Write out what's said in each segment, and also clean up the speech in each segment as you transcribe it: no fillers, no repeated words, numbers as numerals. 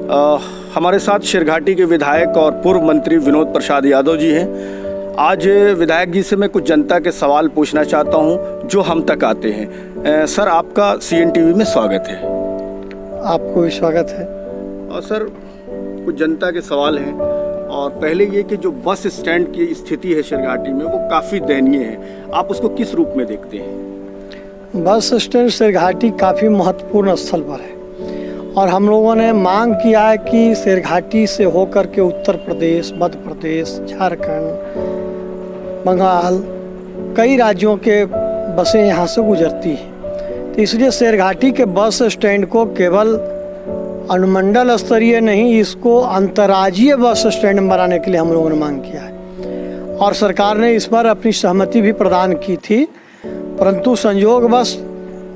हमारे साथ शेरघाटी के विधायक और पूर्व मंत्री विनोद प्रसाद यादव जी हैं। आज विधायक जी से मैं कुछ जनता के सवाल पूछना चाहता हूं जो हम तक आते हैं। सर, आपका CNTV में स्वागत है। आपको भी स्वागत है। और सर, कुछ जनता के सवाल हैं और पहले ये कि जो बस स्टैंड की स्थिति है शेरघाटी में वो काफ़ी दयनीय है, आप उसको किस रूप में देखते हैं? बस स्टैंड शेरघाटी काफ़ी महत्वपूर्ण स्थल पर है और हम लोगों ने मांग किया है कि शेरघाटी से होकर के उत्तर प्रदेश, मध्य प्रदेश, झारखंड, बंगाल, कई राज्यों के बसें यहाँ से गुजरती हैं। तो इसलिए शेरघाटी के बस स्टैंड को केवल अनुमंडल स्तरीय नहीं, इसको अंतर्राज्यीय बस स्टैंड बनाने के लिए हम लोगों ने मांग किया है और सरकार ने इस पर अपनी सहमति भी प्रदान की थी, परंतु संयोगवश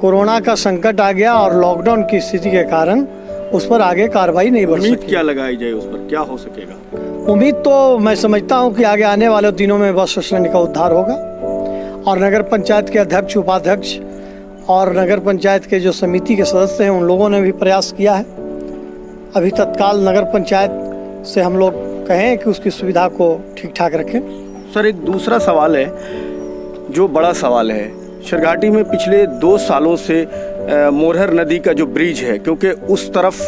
कोरोना का संकट आ गया और लॉकडाउन की स्थिति के कारण उस पर आगे कार्रवाई नहीं बढ़ सकी। उम्मीद क्या लगाई जाए, उस पर क्या हो सकेगा? उम्मीद तो मैं समझता हूं कि आगे आने वाले दिनों में बस स्टैंड का उद्धार होगा और नगर पंचायत के अध्यक्ष, उपाध्यक्ष और नगर पंचायत के जो समिति के सदस्य हैं उन लोगों ने भी प्रयास किया है। अभी तत्काल नगर पंचायत से हम लोग कहें कि उसकी सुविधा को ठीक ठाक रखें। सर, एक दूसरा सवाल है जो बड़ा सवाल है। शेरघाटी में पिछले 2 सालों से मोरहर नदी का जो ब्रिज है, क्योंकि उस तरफ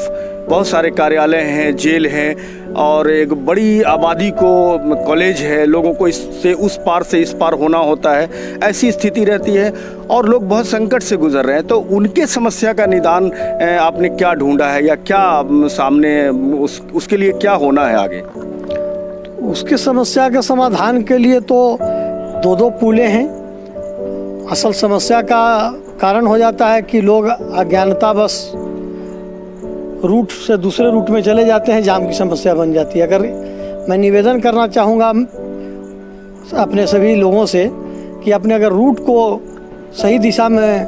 बहुत सारे कार्यालय हैं, जेल हैं और एक बड़ी आबादी को कॉलेज है, लोगों को इससे उस पार से इस पार होना होता है, ऐसी स्थिति रहती है और लोग बहुत संकट से गुजर रहे हैं। तो उनके समस्या का निदान आपने क्या ढूंढा है या क्या सामने उसके लिए क्या होना है आगे? उसकी समस्या के समाधान के लिए तो 2 पुलें हैं। असल समस्या का कारण हो जाता है कि लोग अज्ञानता बस रूट से दूसरे रूट में चले जाते हैं, जाम की समस्या बन जाती है। अगर मैं निवेदन करना चाहूँगा अपने सभी लोगों से कि अपने अगर रूट को सही दिशा में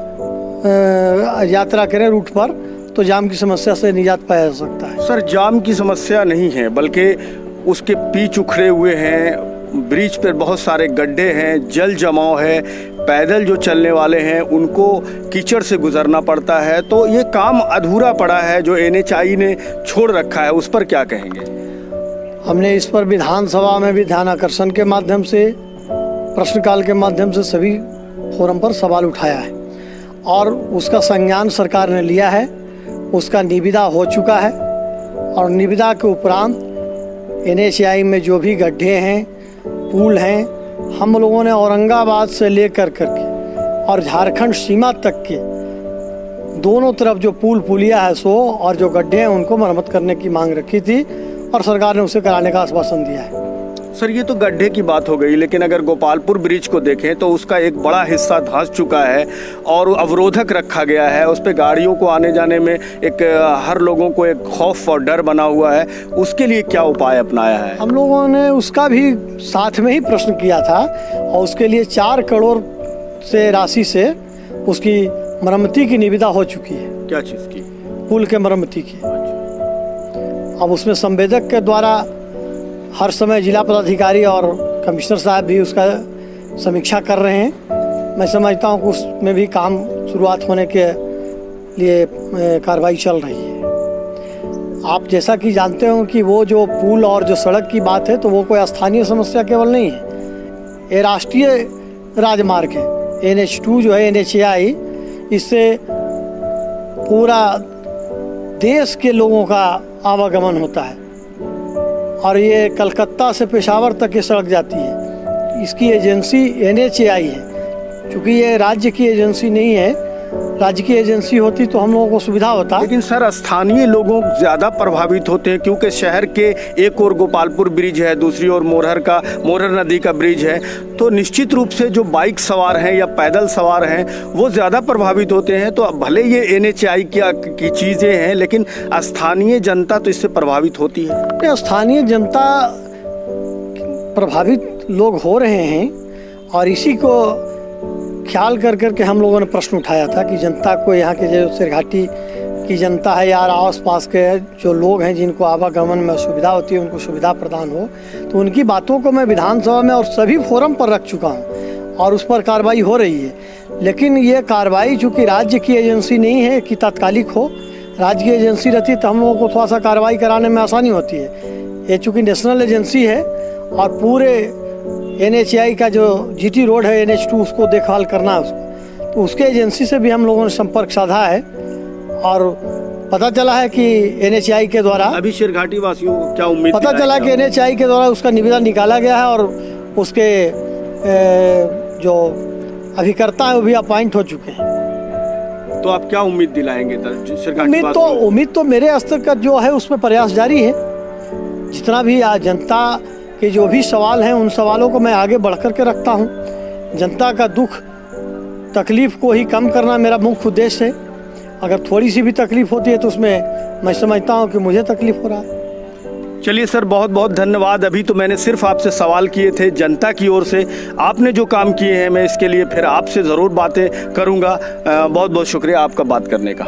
यात्रा करें रूट पर, तो जाम की समस्या से निजात पाया जा सकता है। सर, जाम की समस्या नहीं है बल्कि उसके पिच उखड़े हुए हैं, ब्रिज पर बहुत सारे गड्ढे हैं, जल जमाव है, पैदल जो चलने वाले हैं उनको कीचड़ से गुजरना पड़ता है। तो ये काम अधूरा पड़ा है जो NHAI ने छोड़ रखा है, उस पर क्या कहेंगे? हमने इस पर विधानसभा में भी ध्यान आकर्षण के माध्यम से, प्रश्नकाल के माध्यम से सभी फोरम पर सवाल उठाया है और उसका संज्ञान सरकार ने लिया है। उसका निविदा हो चुका है और निविदा के उपरांत NHAI में जो भी गड्ढे हैं, पुल हैं, हम लोगों ने औरंगाबाद से लेकर करके और झारखंड सीमा तक के दोनों तरफ जो पुलिया है सो और जो गड्ढे हैं उनको मरम्मत करने की मांग रखी थी और सरकार ने उसे कराने का आश्वासन दिया है। सर, ये तो गड्ढे की बात हो गई, लेकिन अगर गोपालपुर ब्रिज को देखें तो उसका एक बड़ा हिस्सा धंस चुका है और अवरोधक रखा गया है। उस पर गाड़ियों को आने जाने में एक हर लोगों को एक खौफ और डर बना हुआ है। उसके लिए क्या उपाय अपनाया है? हम लोगों ने उसका भी साथ में ही प्रश्न किया था और उसके लिए 4 करोड़ से राशि से उसकी मरम्मती की निविदा हो चुकी है। क्या चीज़ की? पुल के मरम्मती की। अब उसमें संवेदक के द्वारा हर समय जिला पदाधिकारी और कमिश्नर साहब भी उसका समीक्षा कर रहे हैं। मैं समझता हूँ कि उसमें भी काम शुरुआत होने के लिए कार्रवाई चल रही है। आप जैसा कि जानते हो कि वो जो पुल और जो सड़क की बात है तो वो कोई स्थानीय समस्या केवल नहीं है, ये राष्ट्रीय राजमार्ग है। NH2 जो है NHAI, इससे पूरा देश के लोगों का आवागमन होता है और ये कलकत्ता से पेशावर तक ये सड़क जाती है। इसकी एजेंसी NHAI है। चूँकि ये राज्य की एजेंसी नहीं है, राज्य की एजेंसी होती तो हम लोगों को सुविधा होता। लेकिन सर, स्थानीय लोगों ज़्यादा प्रभावित होते हैं क्योंकि शहर के एक ओर गोपालपुर ब्रिज है, दूसरी ओर मोरहर नदी का ब्रिज है। तो निश्चित रूप से जो बाइक सवार हैं या पैदल सवार हैं वो ज़्यादा प्रभावित होते हैं। तो भले ये NHAI की चीज़ें हैं, लेकिन स्थानीय जनता तो इससे प्रभावित होती है। स्थानीय जनता प्रभावित लोग हो रहे हैं और इसी को ख्याल कर करके हम लोगों ने प्रश्न उठाया था कि जनता को, यहाँ के जो शेरघाटी की जनता है या आस पास के जो लोग हैं जिनको आवागमन में सुविधा होती है उनको सुविधा प्रदान हो, तो उनकी बातों को मैं विधानसभा में और सभी फोरम पर रख चुका हूँ और उस पर कार्रवाई हो रही है। लेकिन ये कार्रवाई चूँकि राज्य की एजेंसी नहीं है कि तात्कालिक हो, राज्य की एजेंसी रहती तो हम लोगों को थोड़ा सा कार्रवाई कराने में आसानी होती है। ये चूँकि नेशनल एजेंसी है और पूरे NHAI का जो GT रोड है NH2 उसको देखभाल करना है उसको, तो उसके एजेंसी से भी हम लोगों ने संपर्क साधा है और पता चला है कि NHAI के द्वारा अभी शेरघाटी वासियों को क्या उम्मीद पता चला कि NHAI के द्वारा उसका निविदा निकाला गया है और उसके जो अभिकर्ता है वो भी अपॉइंट हो चुके हैं। तो आप क्या उम्मीद दिलाएंगे शेरघाटी वासियों को? उम्मीद तो मेरे स्तर का जो है उसमें प्रयास जारी है। जितना भी जनता के जो भी सवाल हैं उन सवालों को मैं आगे बढ़ कर के रखता हूँ। जनता का दुख तकलीफ़ को ही कम करना मेरा मुख्य उद्देश्य है। अगर थोड़ी सी भी तकलीफ़ होती है तो उसमें मैं समझता हूँ कि मुझे तकलीफ़ हो रहा है। चलिए सर, बहुत बहुत धन्यवाद। अभी तो मैंने सिर्फ आपसे सवाल किए थे जनता की ओर से, आपने जो काम किए हैं मैं इसके लिए फिर आपसे ज़रूर बातें करूँगा। बहुत बहुत शुक्रिया आपका बात करने का।